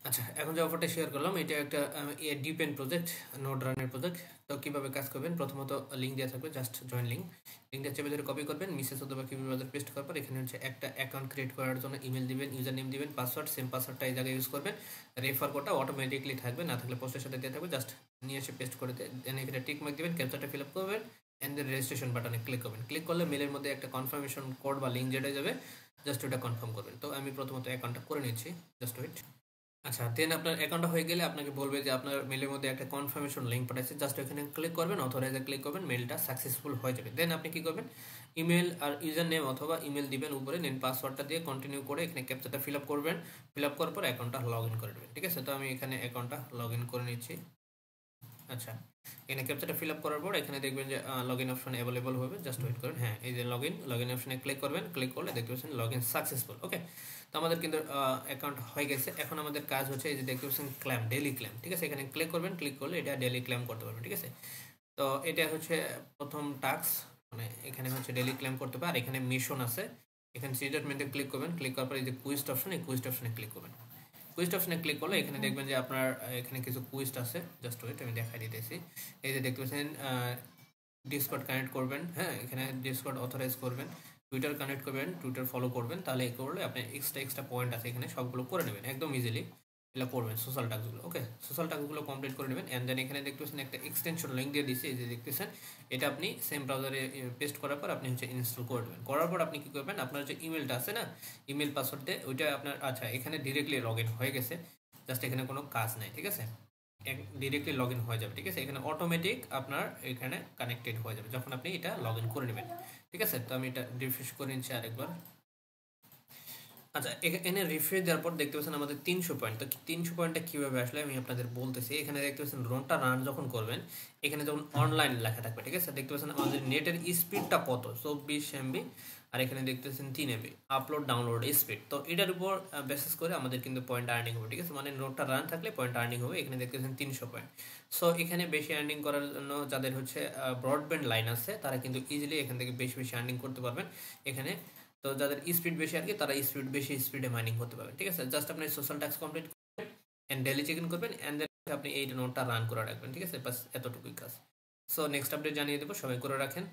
আচ্ছা, এখন যে অফারটা শেয়ার করলাম এটা একটা ডিপেন্ড প্রজেক্ট, নোড রানের প্রজেক্ট। তো কিভাবে কাজ করবেন, প্রথমত লিঙ্ক দেওয়া থাকবে, জাস্ট জয়েন লিঙ্ক। লিঙ্কটা চেপে ধরে কপি করবেন, মিসেস অথবা কিভাবে বাজার পেস্ট করার পর এখানে হচ্ছে একটা অ্যাকাউন্ট ক্রিয়েট করার জন্য ইমেল দিবেন, ইউজার নেম দিবেন, পাসওয়ার্ড সেম পাসওয়ার্ডটা এই জায়গায় ইউজ করবেন। রেফার কোডটা অটোমেটিকলি থাকবে, না থাকলে পোস্টের সাথে দেওয়া থাকবে, জাস্ট নিয়ে এসে পেস্ট করে দেন এখানে টিক মার্ক দিবেন, ক্যাপচারটা ফিল আপ করবেন অ্যান্ড দেন রেজিস্ট্রেশন বাটনে ক্লিক করবেন। ক্লিক করলে মেলের মধ্যে একটা কনফার্মেশন কোড বা লিঙ্ক যেটা যাবে, জাস্ট ওটা কনফার্ম করবেন। তো আমি প্রথমত অ্যাকাউন্টটা করে নিচ্ছি, জাস্ট ওয়েট। আচ্ছা, দেন আপনার অ্যাকাউন্টটা হয়ে গেলে আপনাকে বলবে যে আপনার মেলের মধ্যে একটা কনফার্মেশন লিঙ্ক পাঠাচ্ছে, জাস্ট এখানে ক্লিক করবেন, অথরাইজে ক্লিক করবেন, মেলটা সাকসেসফুল হয়ে যাবে। দেন আপনি কি করবেন, ইমেল আর ইউজার নেম অথবা ইমেল দিবেন উপরে, দেন পাসওয়ার্ডটা দিয়ে কন্টিনিউ করে এখানে ক্যাপচারটা ফিল আপ করবেন। ফিল আপ করার পর অ্যাকাউন্টটা লগ ইন করে দেবেন, ঠিক আছে? তো আমি এখানে অ্যাকাউন্টটা লগ ইন করে নিচ্ছি। আচ্ছা, এখানে ক্যাপচারটা ফিল আপ করার পর এখানে দেখবেন যে লগ ইন অপশন অ্যাভেলেবল হবে, জাস্ট ওয়েট করেন। হ্যাঁ, এই যে লগ ইন অপশনে ক্লিক করবেন, ক্লিক করলে দেখতে পাচ্ছেন লগ ইন সাকসেসফুল। ওকে, তো আমাদের কিন্তু অ্যাকাউন্ট হয়ে গেছে। এখন আমাদের কাজ হচ্ছে এই যে দেখতে পাচ্ছেন ক্লেম, ডেইলি ক্লেম, ঠিক আছে? এখানে ক্লিক করবেন, ক্লিক করলে এটা ডেইলি ক্লেম করতে পারবেন, ঠিক আছে? তো এটা হচ্ছে প্রথম টাস্ক, মানে এখানে হচ্ছে ডেইলি ক্লেম করতে পারে। আর এখানে মিশন আছে, এখানে সিডারমেন্টে ক্লিক করবেন, ক্লিক করার পর এই যে কুইস্ট অপশন, এই কুইস্ট অপশনে ক্লিক করবেন। কুইস্ট অপশনে ক্লিক করলে এখানে দেখবেন যে আপনার এখানে কিছু কুইস্ট আছে, জাস্ট ওয়েট আমি দেখাই দিতেছি। এই যে দেখতে পাচ্ছেন ডিসকর্ড কানেক্ট করবেন, হ্যাঁ এখানে ডিসকর্ড অথরাইজ করবেন, টুইটার কানেক্ট করবেন, টুইটার ফলো করবেন, তাহলে এই করলে আপনি এক্সট্রা পয়েন্ট আছে এখানে সবগুলো করে নেবেন একদম ইজিলি। এগুলো করবেন সোশ্যাল টাস্কগুলো, ওকে? সোশ্যাল টাস্কগুলো কমপ্লিট করে নেবেন অ্যান্ড দেন এখানে দেখতে পাচ্ছেন একটা এক্সটেনশন লিঙ্ক দিয়ে দিচ্ছে, এই যে দেখতেছেন। এটা আপনি সেম ব্রাউজারে পেস্ট করার পর আপনি হচ্ছে ইনস্টল করে নেবেন। করার পর আপনি কী করবেন, আপনার যে ইমেলটা আছে না, ইমেল পাসওয়ার্ড দিয়ে ওইটা আপনার, আচ্ছা এখানে ডিরেক্টলি লগ ইন হয়ে গেছে, জাস্ট এখানে কোনো কাজ নাই, ঠিক আছে? ডিরেক্টলি লগ ইন হয়ে যাবে, ঠিক আছে? এখানে অটোমেটিক আপনার এখানে কানেক্টেড হয়ে যাবে যখন আপনি এটা লগ ইন করে নেবেন, ঠিক আছে? তো আমি এটা রিফ্রেশ করে নিচ্ছি আরেকবার। আচ্ছা, এখানে রিফ্রেশ দেওয়ার পর দেখতে পাচ্ছেন আমাদের 300 পয়েন্ট। তো 300 পয়েন্টটা কীভাবে আসলে আমি আপনাদের বলতেছি। এখানে দেখতে পাচ্ছেন রনটা রান যখন করবেন, এখানে যখন অনলাইন লেখা থাকবে, ঠিক আছে? দেখতে পাচ্ছেন আমাদের নেটের স্পিডটা কত, 24 MB, আর এখানে দেখতে পাচ্ছেন 3 MB আপলোড ডাউনলোড স্পিড। তো এটার উপর বেসিস করে আমাদের কিন্তু পয়েন্ট আর্নিং হবে, ঠিক আছে? মানে নোটটা রান থাকলে পয়েন্ট আর্নিং হবে। এখানে দেখতে পাচ্ছেন 300 পয়েন্ট। সো এখানে বেশি আর্নিং করার জন্য যাদের হচ্ছে ব্রডব্যান্ড লাইন আছে, তারা কিন্তু ইজিলি এখান থেকে বেশি বেশি আর্নিং করতে পারবেন এখানে। তো যাদের স্পিড বেশি আর কি, তারা বেশি স্পিডে মাইনিং করতে পারবেন, ঠিক আছে? জাস্ট আপনি সোশ্যাল টাস্ক কমপ্লিট করবেন অ্যান্ড ডেলি চেক ইন করবেন অ্যান্ড দেন আপনি এই নোটটা রান করে রাখবেন, ঠিক আছে? বাস এতটুকুই কাজ। সো নেক্সট আপডেট জানিয়ে দেবো, সবাই করে রাখেন।